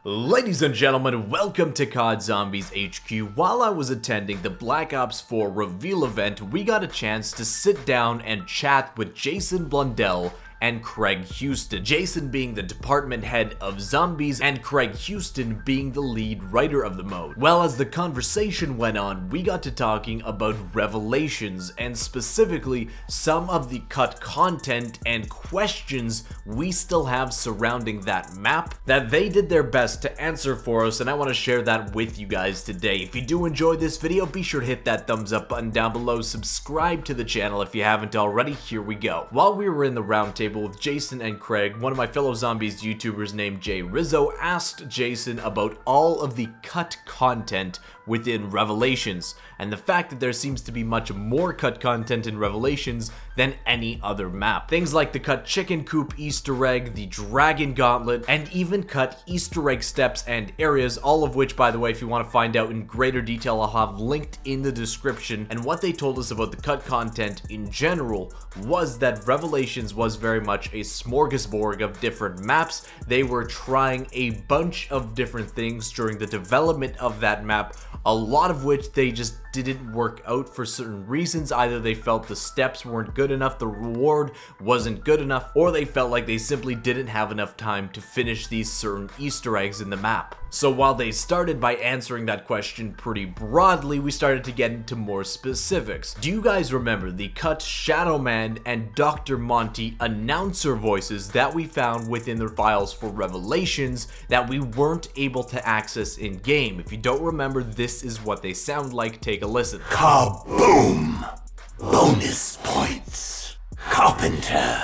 Ladies and gentlemen, welcome to COD Zombies HQ. While I was attending the Black Ops 4 reveal event, we got a chance to sit down and chat with Jason Blundell and Craig Houston. Jason being the department head of Zombies and Craig Houston being the lead writer of the mode. Well, as the conversation went on, we got to talking about Revelations and specifically some of the cut content and questions we still have surrounding that map that they did their best to answer for us, and I want to share that with you guys today. If you do enjoy this video, be sure to hit that thumbs up button down below, subscribe to the channel if you haven't already. Here we go. While we were in the roundtable with Jason and Craig, one of my fellow Zombies YouTubers named Jay Rizzo asked Jason about all of the cut content within Revelations, and the fact that there seems to be much more cut content in Revelations than any other map. Things like the cut chicken coop Easter egg, the dragon gauntlet, and even cut Easter egg steps and areas, all of which, by the way, if you want to find out in greater detail, I'll have linked in the description. And what they told us about the cut content in general was that Revelations was very much a smorgasbord of different maps. They were trying a bunch of different things during the development of that map, a lot of which they just didn't work out for certain reasons. Either they felt the steps weren't good enough, the reward wasn't good enough, or they felt like they simply didn't have enough time to finish these certain Easter eggs in the map. So while they started by answering that question pretty broadly, we started to get into more specifics. Do you guys remember the cut Shadow Man and Dr. Monty announcer voices that we found within the files for Revelations that we weren't able to access in game? If you don't remember, this is what they sound like. Take a listen. Kaboom! Bonus points. Carpenter.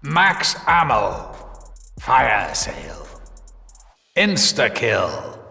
Max ammo. Fire sale. Insta-kill.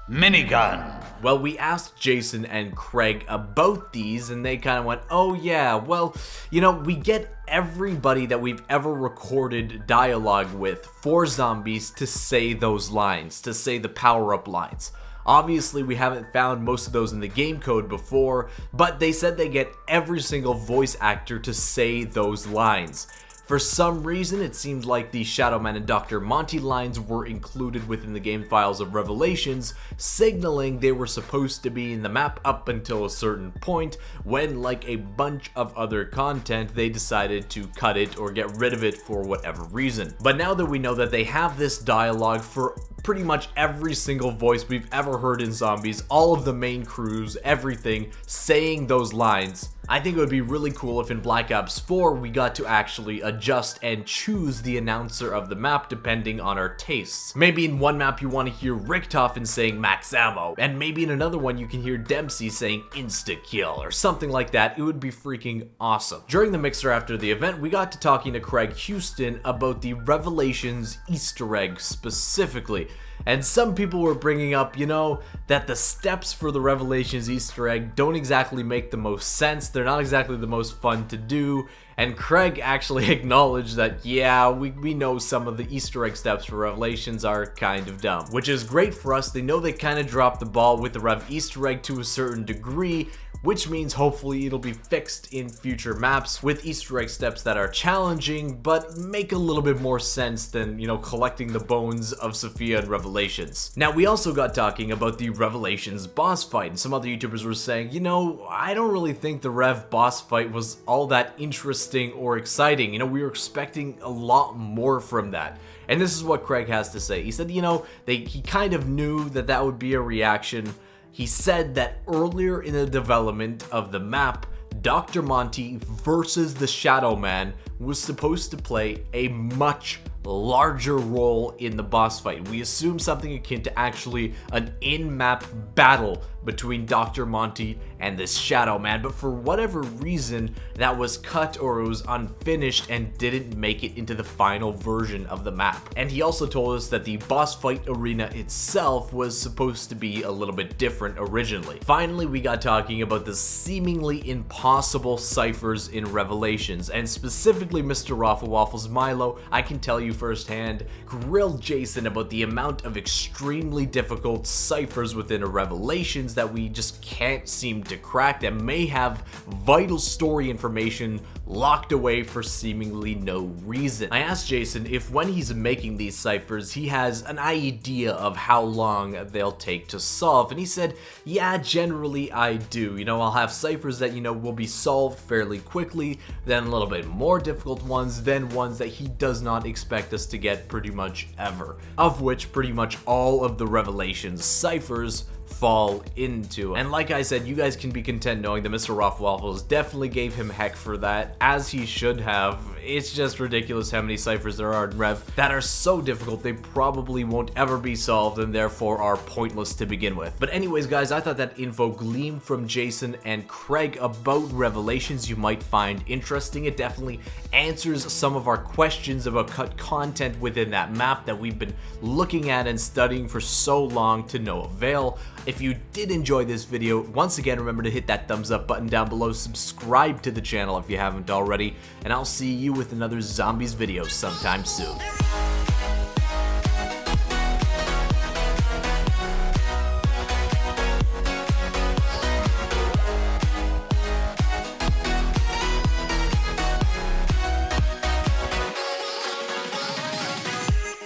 Minigun. Well, we asked Jason and Craig about these, and they kind of went, oh yeah, well, you know, we get everybody that we've ever recorded dialogue with for Zombies to say those lines, to say the power-up lines. Obviously, we haven't found most of those in the game code before, but they said they get every single voice actor to say those lines. For some reason, it seemed like the Shadow Man and Dr. Monty lines were included within the game files of Revelations, signaling they were supposed to be in the map up until a certain point, when, like a bunch of other content, they decided to cut it or get rid of it for whatever reason. But now that we know that they have this dialogue for pretty much every single voice we've ever heard in Zombies, all of the main crews, everything, saying those lines, I think it would be really cool if in Black Ops 4 we got to actually adjust and choose the announcer of the map depending on our tastes. Maybe in one map you want to hear Richtofen saying max ammo, and maybe in another one you can hear Dempsey saying insta-kill or something like that. It would be freaking awesome. During the mixer after the event, we got to talking to Craig Houston about the Revelations Easter egg specifically. And some people were bringing up, you know, that the steps for the Revelations Easter egg don't exactly make the most sense. They're not exactly the most fun to do. And Craig actually acknowledged that, yeah, we know some of the Easter egg steps for Revelations are kind of dumb. Which is great for us. They know they kind of dropped the ball with the Rev Easter egg to a certain degree, which means hopefully it'll be fixed in future maps with Easter egg steps that are challenging, but make a little bit more sense than, you know, collecting the bones of Sophia in Revelations. Now, we also got talking about the Revelations boss fight, and some other YouTubers were saying, you know, I don't really think the Rev boss fight was all that interesting or exciting. You know, we were expecting a lot more from that. And this is what Craig has to say. He said, you know, he kind of knew that that would be a reaction. He said that earlier in the development of the map, Dr. Monty versus the Shadow Man was supposed to play a much larger role in the boss fight. We assume something akin to actually an in-map battle between Dr. Monty and this Shadow Man, but for whatever reason that was cut or it was unfinished and didn't make it into the final version of the map. And he also told us that the boss fight arena itself was supposed to be a little bit different originally. Finally, we got talking about the seemingly impossible ciphers in Revelations, and specifically Mr. Raffle Waffles Milo. I can tell you firsthand, grilled Jason about the amount of extremely difficult ciphers within Revelations that we just can't seem to crack that may have vital story information locked away for seemingly no reason. I asked Jason if when he's making these ciphers he has an idea of how long they'll take to solve, and he said, yeah, generally I do. You know, I'll have ciphers that, you know, will be solved fairly quickly, then a little bit more difficult ones, then ones that he does not expect us to get pretty much ever, of which pretty much all of the Revelations ciphers fall into. And like I said, you guys can be content knowing that Mr. Waffles definitely gave him heck for that, as he should have. It's just ridiculous how many ciphers there are in Rev that are so difficult they probably won't ever be solved and therefore are pointless to begin with. But anyways guys, I thought that info gleaned from Jason and Craig about Revelations you might find interesting. It definitely answers some of our questions about cut content within that map that we've been looking at and studying for so long to no avail. If you did enjoy this video, once again remember to hit that thumbs up button down below, subscribe to the channel if you haven't already, and I'll see you with another Zombies video sometime soon.